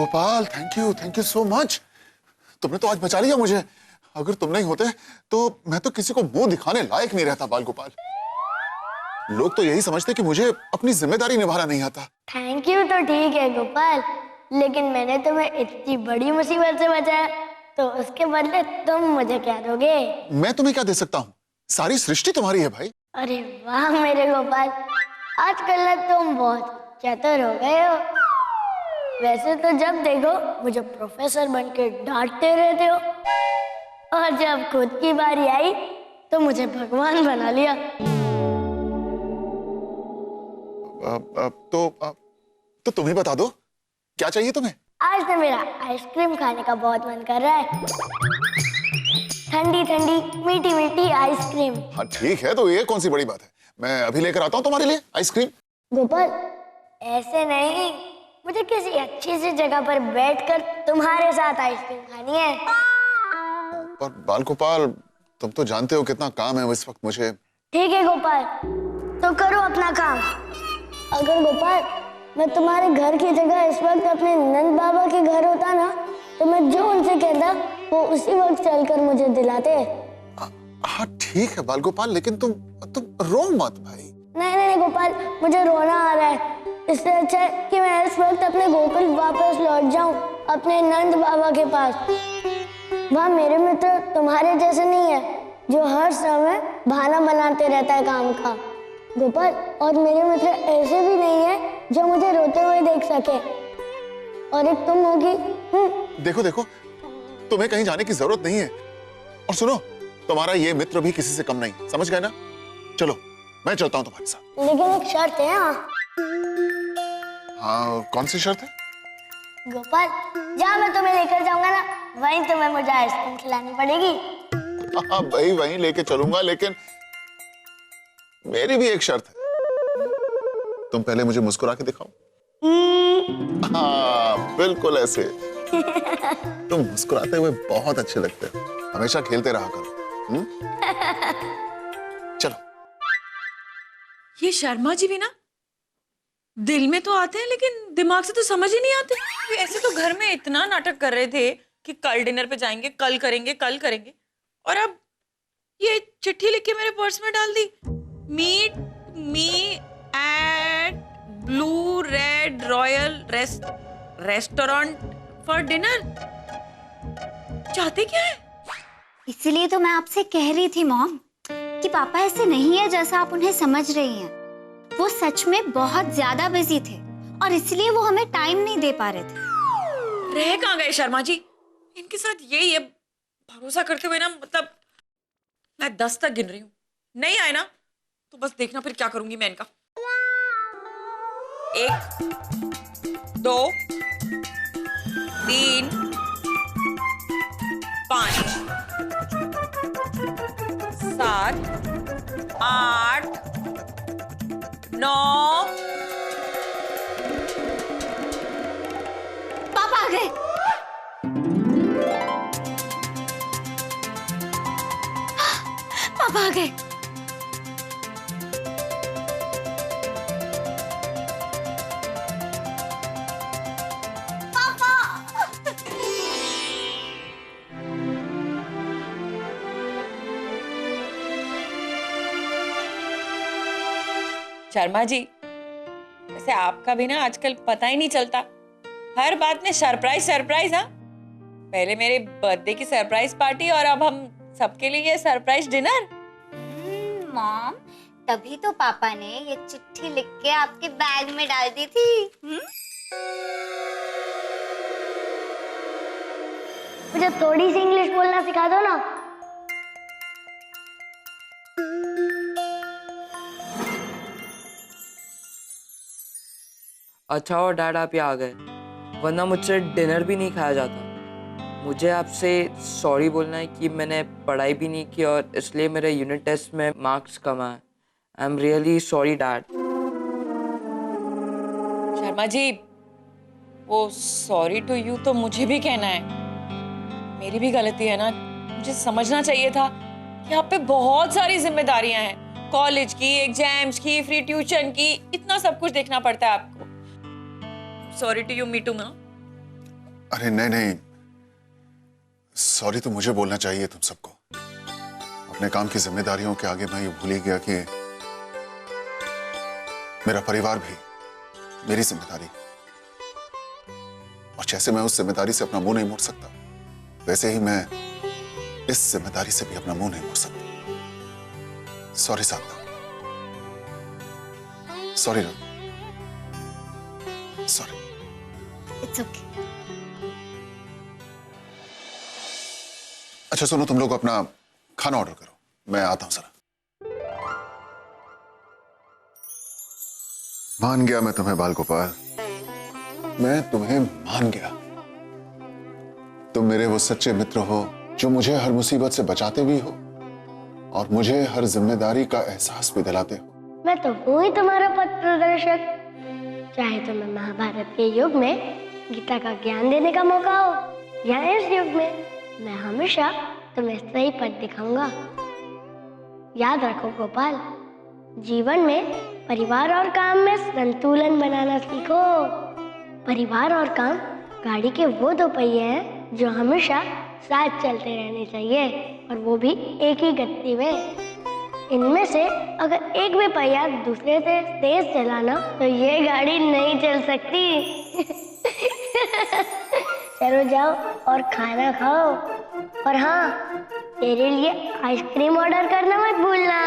Gopal, thank you so much. तुमने तो आज बचा लिया मुझे। अगर तुम नहीं होते तो मैं तो किसी को मुंह दिखाने लायक नहीं रहता बाल गोपाल। लोग तो यही समझते कि मुझे अपनी जिम्मेदारी निभाना नहीं आता। थैंक यू तो ठीक है गोपाल, लेकिन मैंने तुम्हें इतनी बड़ी मुसीबत से बचाया, तो उसके बदले तुम मुझे क्या दोगे? मैं तुम्हें क्या दे सकता हूँ? सारी सृष्टि तुम्हारी है भाई। अरे वाह मेरे गोपाल, आजकल ना तुम बहुत चतुर हो गए हो। वैसे तो जब देखो मुझे प्रोफेसर बनके डांटते रहते हो, और जब खुद की बारी आई तो मुझे भगवान बना लिया। तो तुम ही बता दो, क्या चाहिए तुम्हें? आज तो मेरा आइसक्रीम खाने का बहुत मन कर रहा है। ठंडी ठंडी मीठी मीठी आइसक्रीम। हाँ ठीक है, तो ये कौन सी बड़ी बात है, मैं अभी लेकर आता हूँ तुम्हारे लिए आइसक्रीम। गोपाल ऐसे नहीं, मुझे किसी अच्छी सी जगह पर बैठकर तुम्हारे साथ आइसक्रीम खानी है। पर बाल गोपाल, तुम तो जानते हो कितना काम है इस वक्त मुझे। ठीक है गोपाल, तो करो अपना काम। अगर गोपाल मैं तुम्हारे घर की जगह इस वक्त अपने नंद बाबा के घर होता ना, तो मैं जो उनसे कहता वो उसी वक्त चलकर मुझे दिलाते। हाँ ठीक है बाल गोपाल, लेकिन तुम रो मत भाई। नहीं गोपाल, मुझे रोना आ रहा है। इससे अच्छा है कि मैं इस वक्त अपने गोकुल वापस लौट जाऊं, अपने नंद बाबा के पास। वहाँ मेरे मित्र तुम्हारे जैसे नहीं है जो हर समय बहाना बनाते रहता है काम का गोपाल, और मेरे मित्र ऐसे भी नहीं है जो मुझे रोते हुए देख सके। और एक तुम होगी। देखो देखो, तुम्हें कहीं जाने की जरूरत नहीं है। और सुनो, तुम्हारा ये मित्र भी किसी से कम नहीं, समझ गए ना? चलो मैं चलता हूँ तुम्हारे साथ। लेकिन एक शर्त है। हाँ कौन सी शर्त है? गोपाल जहाँ मैं तुम्हें लेकर जाऊंगा ना, वहीं तुम्हें मुझे आइसक्रीम खिलानी पड़ेगी। हाँ भाई वहीं लेके चलूंगा, लेकिन मेरी भी एक शर्त है। तुम पहले मुझे मुस्कुरा के दिखाओ। हाँ बिल्कुल ऐसे। तुम मुस्कुराते हुए बहुत अच्छे लगते हो, हमेशा खेलते रहा करो। चलो। ये शर्मा जी भी ना दिल में तो आते हैं लेकिन दिमाग से तो समझ ही नहीं आते। ऐसे तो घर में इतना नाटक कर रहे थे कि कल डिनर पे जाएंगे, कल करेंगे, और अब ये चिट्ठी लिख के मेरे पर्स में डाल दी। Meet me at blue red royal restaurant for dinner. चाहते क्या है? इसलिए तो मैं आपसे कह रही थी मॉम कि पापा ऐसे नहीं है जैसा आप उन्हें समझ रही हैं। वो सच में बहुत ज्यादा बिजी थे और इसलिए वो हमें टाइम नहीं दे पा रहे थे। रह कहाँ गए शर्मा जी? इनके साथ ये भरोसा करते हुए ना, मतलब मैं 10 तक गिन रही हूँ, नहीं आए ना तो बस देखना फिर क्या करूंगी मैं इनका। 1 2 3 5 7 8 9। पापा आ गए। पापा आ गए। शर्मा जी, वैसे आपका भी ना आजकल पता ही नहीं चलता, हर बात में सरप्राइज। हाँ, पहले मेरे बर्थडे की सरप्राइज पार्टी और अब हम सबके लिए ये सरप्राइज डिनर। मॉम, तभी तो पापा ने ये चिट्ठी लिख के आपके बैग में डाल दी थी। मुझे थोड़ी सी इंग्लिश बोलना सिखा दो ना। अच्छा और डैड आप यहाँ आ गए, वरना मुझसे डिनर भी नहीं खाया जाता। मुझे आपसे सॉरी बोलना है कि मैंने पढ़ाई भी नहीं की और इसलिए मेरे यूनिट टेस्ट में मार्क्स कम आए। I am really sorry dad. Sharma ji, वो सॉरी टू यू तो मुझे भी कहना है, मेरी भी गलती है ना। मुझे समझना चाहिए था कि आप पे बहुत सारी जिम्मेदारियां हैं, कॉलेज की, एग्जाम्स की, फ्री ट्यूशन की, इतना सब कुछ देखना पड़ता है आपको। Sorry to you, me too. अरे नहीं नहीं, सॉरी तो मुझे बोलना चाहिए तुम सबको। अपने काम की जिम्मेदारियों के आगे मैं ये भूल ही गया कि मेरा परिवार भी मेरी जिम्मेदारी। और जैसे मैं उस जिम्मेदारी से अपना मुंह नहीं मोड़ सकता, वैसे ही मैं इस जिम्मेदारी से भी अपना मुंह नहीं मोड़ सकता। Sorry Sadhana, sorry Raghu, sorry. It's okay. अच्छा सुनो, तुम लोग अपना खाना ऑर्डर करो, मैं आता हूं जरा। मान गया मैं तुम्हें बाल गोपाल, मैं तुम्हें मान गया। तुम मेरे वो सच्चे मित्र हो जो मुझे हर मुसीबत से बचाते भी हो और मुझे हर जिम्मेदारी का एहसास भी दिलाते हो। मैं तो हूँ ही तुम्हारा पथ प्रदर्शक। चाहे तुम्हें महाभारत के युग में गीता का ज्ञान देने का मौका हो या इस युग में, मैं हमेशा तुम्हें सही पथ दिखाऊंगा। याद रखो गोपाल, जीवन में परिवार और काम में संतुलन बनाना सीखो। परिवार और काम गाड़ी के वो दो पहिए हैं जो हमेशा साथ चलते रहने चाहिए, और वो भी एक ही गति में। इनमें से अगर एक भी पहिया दूसरे से तेज चलाना तो ये गाड़ी नहीं चल सकती। चलो जाओ और खाना खाओ, और हाँ, तेरे लिए आइसक्रीम ऑर्डर करना मत भूलना।